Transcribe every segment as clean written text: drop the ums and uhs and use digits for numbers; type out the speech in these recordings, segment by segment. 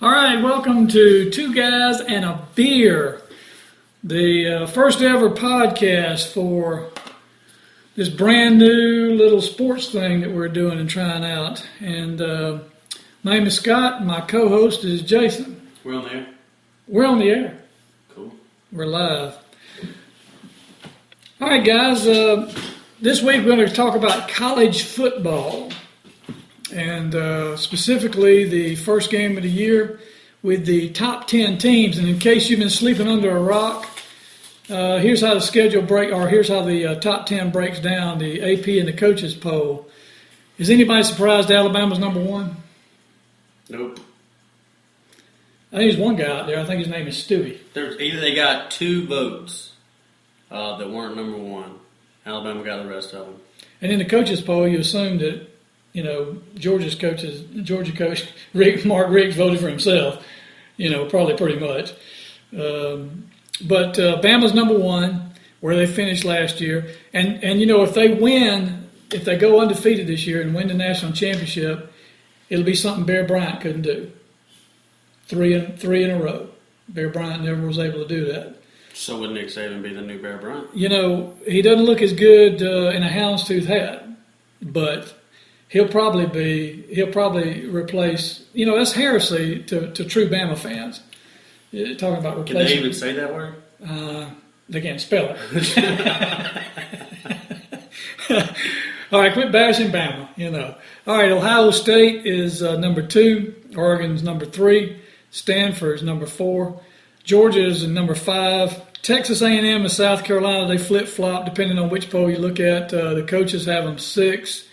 All right, welcome to Two Guys and a Beer, the first ever podcast for this brand new little sports thing that we're doing and trying out. And my name is Scott, and my co-host is Jason. We're on the air? We're on the air. Cool. We're live. All right, guys, this week we're going to talk about college football. And specifically the first game of the year with the top 10 teams. And in case you've been sleeping under a rock, here's how the schedule here's how the top 10 breaks down, the AP and the coaches poll. Is anybody surprised Alabama's number one? Nope. I think there's one guy out there. I think his name is Stewie. Either they got 2 votes that weren't number one. Alabama got the rest of them. And in the coaches poll, you assume that Georgia coach Mark Riggs voted for himself, probably pretty much. But Bama's number one, where they finished last year. And if they win, if they go undefeated this year and win the national championship, it'll be something Bear Bryant couldn't do. Three in a row. Bear Bryant never was able to do that. So would Nick Saban be the new Bear Bryant? He doesn't look as good in a houndstooth hat, but he'll probably replace. That's heresy to true Bama fans. Talking about replacing. Can they even say that word? They can't spell it. All right, quit bashing Bama. All right, Ohio State is number 2. Oregon's number 3. Stanford's number 4. Georgia's number 5. Texas A&M and South Carolina, they flip-flop depending on which poll you look at. The coaches have them 6.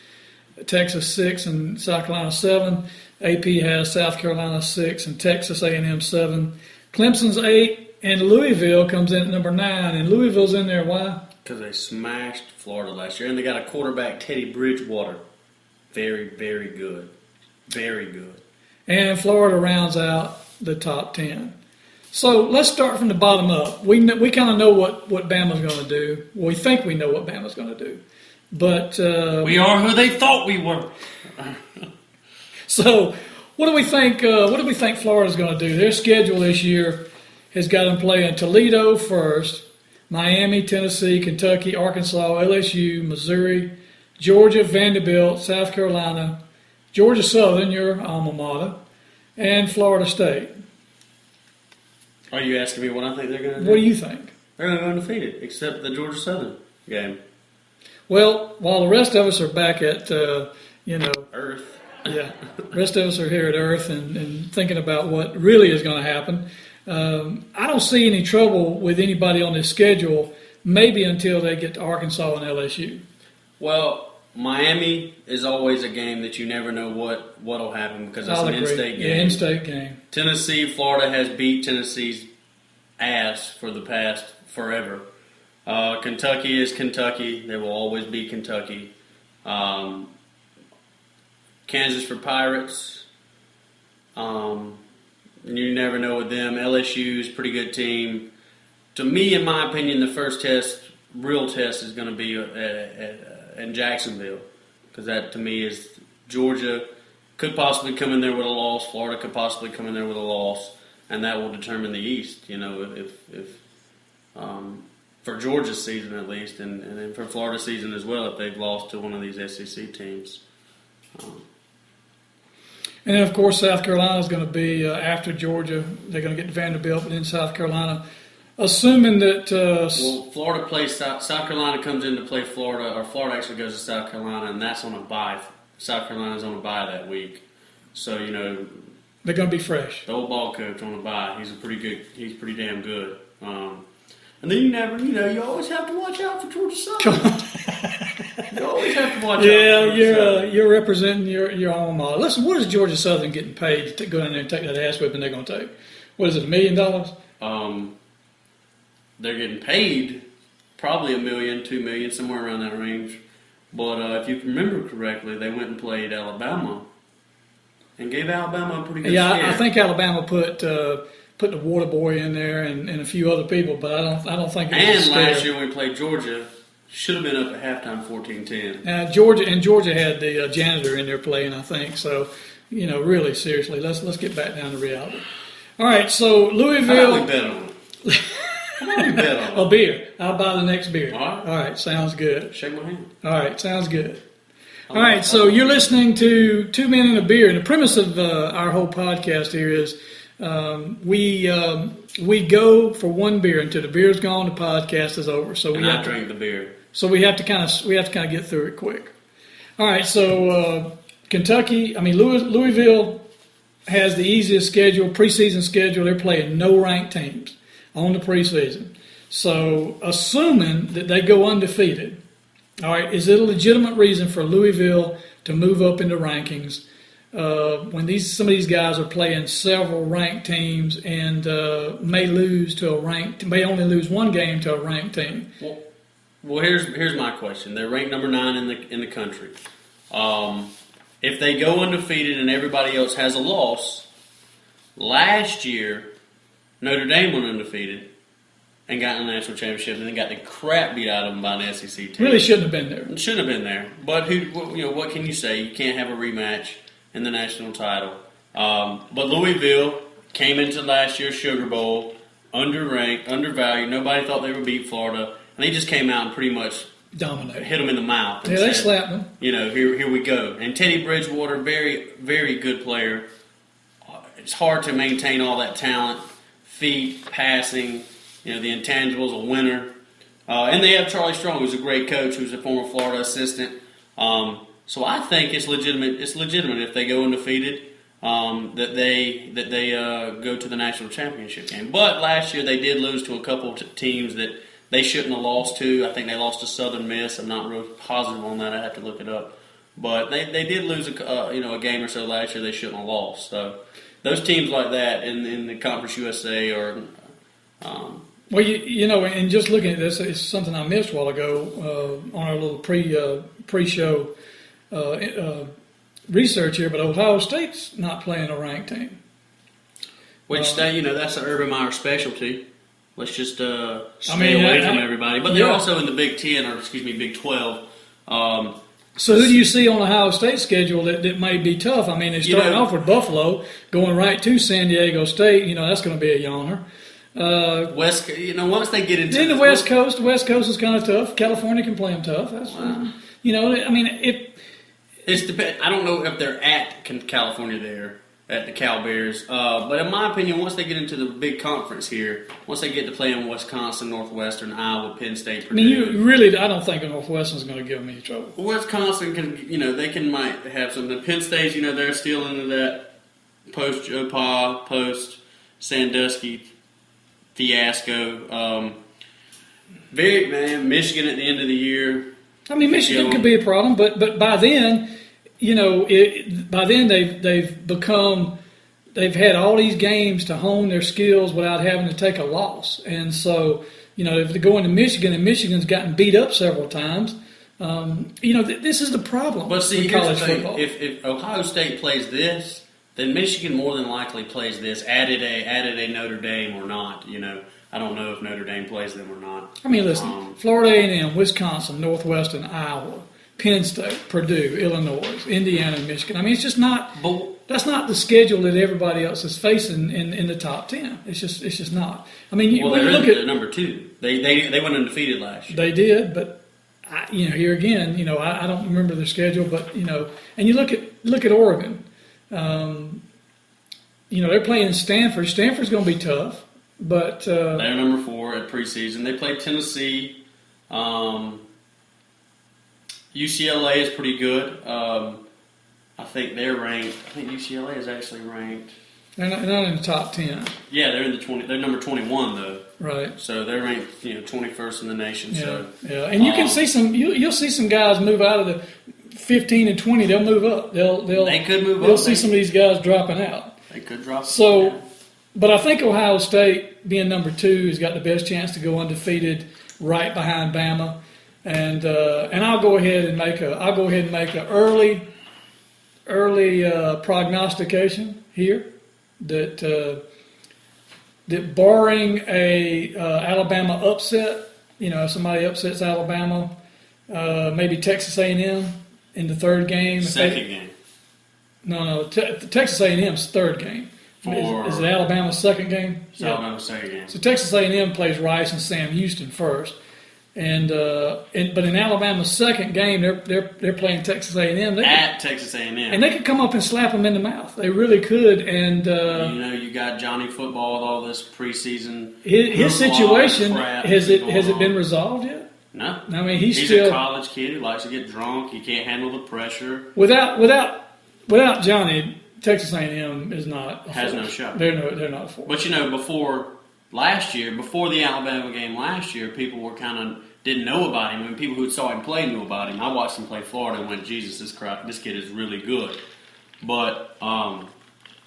Texas 6 and South Carolina 7. AP has South Carolina 6 and Texas A&M 7. Clemson's 8, and Louisville comes in at number 9. And Louisville's in there, why? Because they smashed Florida last year, and they got a quarterback, Teddy Bridgewater. Very, very good. Very good. And Florida rounds out the top 10. So let's start from the bottom up. We kind of know what Bama's going to do. Well, we think we know what Bama's going to do. But we are who they thought we were. So, what do we think? What do we think Florida's going to do? Their schedule this year has got them playing Toledo first, Miami, Tennessee, Kentucky, Arkansas, LSU, Missouri, Georgia, Vanderbilt, South Carolina, Georgia Southern, your alma mater, and Florida State. Are you asking me what I think they're going to do? What do you think? They're going to go undefeated, except the Georgia Southern game. Well, while the rest of us are back at, Earth. Yeah, the rest of us are here at Earth and thinking about what really is going to happen. I don't see any trouble with anybody on this schedule, maybe until they get to Arkansas and LSU. Well, Miami is always a game that you never know what'll happen because it's an in-state game. Yeah, in-state game. Tennessee, Florida has beat Tennessee's ass for the past forever. Kentucky is Kentucky. They will always be Kentucky. Kansas for Pirates. You never know with them. LSU is a pretty good team. To me, in my opinion, the first real test is going to be in Jacksonville. Because that, to me, is Georgia could possibly come in there with a loss. Florida could possibly come in there with a loss. And that will determine the East, if for Georgia's season at least, and then for Florida's season as well if they've lost to one of these SEC teams. And then, of course, South Carolina is going to be after Georgia. They're going to get Vanderbilt, but then South Carolina. Assuming that... Florida plays South Carolina comes in to play Florida, or Florida actually goes to South Carolina, and that's on a bye. South Carolina's on a bye that week. So, they're going to be fresh. The old ball coach on a bye. He's pretty damn good. And then you always have to watch out for Georgia Southern. You always have to watch out for Georgia Southern. You're representing your alma mater. Listen, what is Georgia Southern getting paid to go in there and take that ass whipping they're going to take? What is it, $1 million? They're getting paid probably $1 million, $2 million, somewhere around that range. But if you remember correctly, they went and played Alabama and gave Alabama a pretty good scare. I think Alabama put the Water Boy in there and a few other people, but I don't think it was a scare. And last year when we played Georgia, should have been up at halftime 14-10. Georgia had the janitor in there playing, I think. So, really seriously, let's get back down to reality. All right, so Louisville. How about we bet on it? How about we bet on it? A beer. I'll buy the next beer. All right, sounds good. Shake my hand. All right, sounds good. All right, so you're listening to Two Men and a Beer, and the premise of our whole podcast here is we go for one beer until the beer's gone, the podcast is over. So I drink the beer. So we have to kind of get through it quick. All right, so Louisville has the easiest preseason schedule. They're playing no ranked teams on the preseason. So assuming that they go undefeated, all right, is it a legitimate reason for Louisville to move up in the rankings when some of these guys are playing several ranked teams and may only lose one game to a ranked team? Well, here's my question. They're ranked number 9 in the country. If they go undefeated and everybody else has a loss, last year Notre Dame went undefeated and got in the national championship, and then got the crap beat out of them by an SEC team. Really shouldn't have been there. It shouldn't have been there. But what can you say? You can't have a rematch in the national title. But Louisville came into last year's Sugar Bowl underranked, undervalued. Nobody thought they would beat Florida, and they just came out and pretty much dominated, hit them in the mouth. Yeah, they slapped them. Here we go. And Teddy Bridgewater, very, very good player. It's hard to maintain all that talent, feet, passing. The intangibles, a winner. And they have Charlie Strong, who's a great coach, who's a former Florida assistant. So I think it's legitimate. It's legitimate if they go undefeated that they go to the national championship game. But last year they did lose to a couple of teams that they shouldn't have lost to. I think they lost to Southern Miss. I'm not real positive on that. I have to look it up. But they did lose a game or so last year they shouldn't have lost. So those teams like that in the Conference USA are. Well, and just looking at this, it's something I missed a while ago on our little pre-show research here. But Ohio State's not playing a ranked team. Which that's an Urban Meyer specialty. Let's just stay away from everybody. But they're also in the Big 10 or Big 12. So who do you see on Ohio State's schedule that may be tough? I mean, they're starting off with Buffalo, going right to San Diego State. That's going to be a yawner. Once they get into the West Coast is kind of tough. California can play them tough. That's it's depend. I don't know if they're at California there at the Cal Bears, but in my opinion, once they get into the big conference here, once they get to play in Wisconsin, Northwestern, Iowa, Penn State, Purdue, I don't think Northwestern's going to give them any trouble. Wisconsin can might have something. Penn State, they're still into that post Joe Pa, post Sandusky fiasco. Michigan at the end of the year. I mean, Michigan could be a problem, but by then, they've had all these games to hone their skills without having to take a loss. And so, if they go into Michigan and Michigan's gotten beat up several times, this is the problem. But see, with here's college the thing: football. if Ohio State plays this, then Michigan more than likely plays this. Added a Notre Dame or not, I don't know if Notre Dame plays them or not. I mean, listen, Florida A&M, Wisconsin, Northwestern, Iowa, Penn State, Purdue, Illinois, Indiana, and Michigan. I mean, it's just not. That's not the schedule that everybody else is facing in the top 10. It's just not. I mean, they're number 2. They went undefeated last year. They did, but here again, I don't remember their schedule, but and you look at Oregon. They're playing Stanford. Stanford's going to be tough, but they're number 4 at preseason. They play Tennessee. UCLA is pretty good. I think they're ranked. I think UCLA is actually ranked. They're not in the top 10. Yeah, they're in the 20. They're number 21 though. Right. So they're ranked 21st in the nation. Yeah. So And you can see some. You'll see some guys move out of the 15 and 20. They'll move up. they could move up. They'll see some of these guys dropping out. They could drop. So, but I think Ohio State, being number 2, has got the best chance to go undefeated, right behind Bama. And I'll go ahead and make a early prognostication here that barring a Alabama upset, if somebody upsets Alabama, maybe Texas A&M in the third game. Second game. No, Texas A&M's third game. Is it Alabama's second game? It's Alabama's second game. So Texas A&M plays Rice and Sam Houston first. But in Alabama's second game, they're playing Texas A&M. At Texas A&M. And they could come up and slap them in the mouth. They really could. And you got Johnny Football with all this preseason. His situation, has it been resolved yet? No. I mean, he's still a college kid who likes to get drunk. He can't handle the pressure. Without Johnny, Texas A&M is not. Has no shot. They're not a force. But before the Alabama game last year, people were kind of didn't know about him. I mean, people who saw him play knew about him. I watched him play Florida and went, Jesus, this kid is really good. But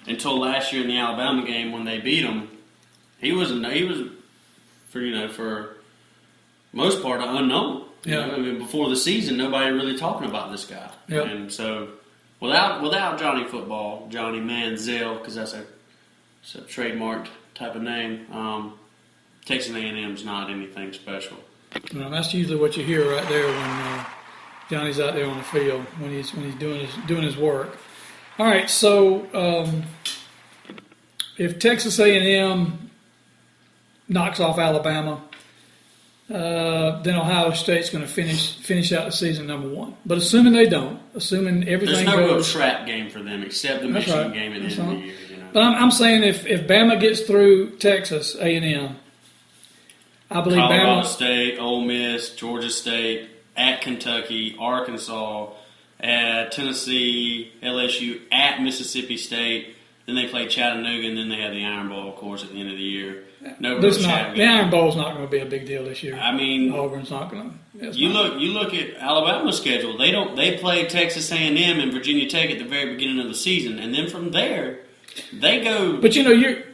until last year in the Alabama game when they beat him, he was for most part an unknown. Yeah. I mean, before the season, nobody really talking about this guy. Yep. And so without Johnny Football, Johnny Manziel, because that's a trademarked type of name. Texas A&M's not anything special. No, that's usually what you hear right there when Johnny's out there on the field when he's doing his work. All right, so if Texas A&M knocks off Alabama, then Ohio State's going to finish out the season number 1. But assuming they don't, assuming everything goes, there's no real goes, trap game for them except the Michigan game at the end of the year. But I'm saying if Bama gets through Texas A&M, I believe Colorado Bama, State, Ole Miss, Georgia State, at Kentucky, Arkansas, at Tennessee, LSU, at Mississippi State. Then they play Chattanooga, and then they have the Iron Bowl, of course, at the end of the year. The Iron Bowl's not going to be a big deal this year. I mean, Auburn's not going to. You look at Alabama's schedule. They play Texas A&M and Virginia Tech at the very beginning of the season, and then from there they go. But you're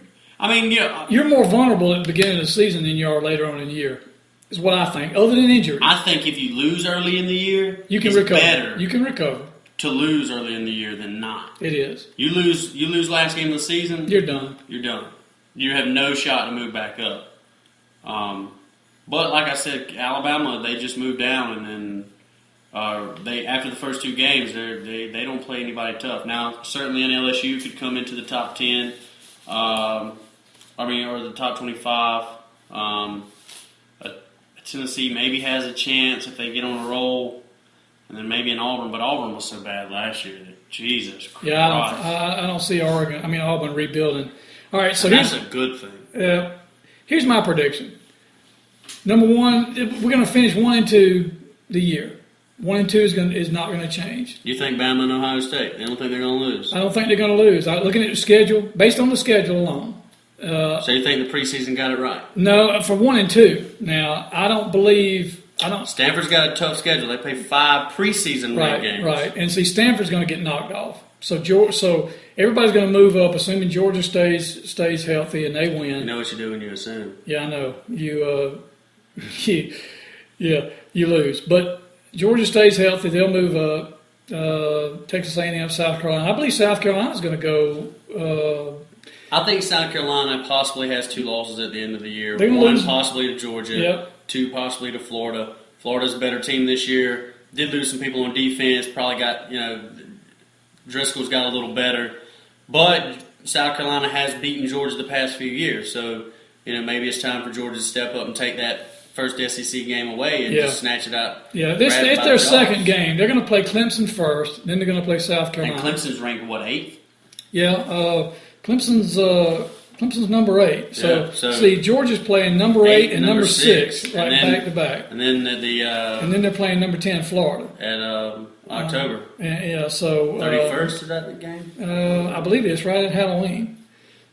you're more vulnerable at the beginning of the season than you are later on in the year. Is what I think. Other than injury, I think if you lose early in the year, you can recover. Better you can recover to lose early in the year than not. It is. You lose last game of the season. You're done. You're done. You have no shot to move back up. But like I said, Alabama, they just moved down, and then they after the first 2 games, they don't play anybody tough. Now, certainly an LSU could come into the top 10, or the top 25. Tennessee maybe has a chance if they get on a roll, and then maybe an Auburn. But Auburn was so bad last year that Jesus Christ. Yeah, I don't see Auburn rebuilding. All right, so that's a good thing. Here's my prediction. Number 1, we're going to finish 1 and 2 the year. 1 and 2 is not going to change. You think Bama and Ohio State? They don't think they're going to lose? I don't think they're going to lose. Looking at the schedule, based on the schedule alone. So you think the preseason got it right? No, for 1 and 2. Now, I don't believe. Stanford's got a tough schedule. They play 5 preseason games. Right, and see, Stanford's going to get knocked off. So everybody's going to move up, assuming Georgia stays healthy and they win. You know what you do when you assume. Yeah, I know. You lose. But Georgia stays healthy, they'll move up. Texas A&M, South Carolina. I believe South Carolina's going to go. I think South Carolina possibly has 2 losses at the end of the year. One lose. Possibly to Georgia. Yep. 2 possibly to Florida. Florida's a better team this year. Did lose some people on defense. Probably got, Driscoll's got a little better. But South Carolina has beaten Georgia the past few years. So, maybe it's time for Georgia to step up and take that first SEC game away and just snatch it out. Yeah, it's their second game. They're going to play Clemson first, then they're going to play South Carolina. And Clemson's ranked, 8th? Yeah, Clemson's number 8. So see, Georgia's playing number 8 and number 6 back to back. And then and then they're playing number 10 Florida at October. 31st is that the game? I believe it's right at Halloween.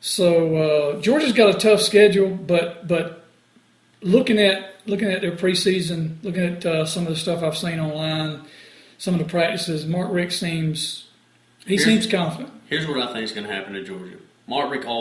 So Georgia's got a tough schedule, but looking at their preseason, looking at some of the stuff I've seen online, some of the practices, Mark Richt seems confident. Here's what I think is going to happen to Georgia. Mark Richt always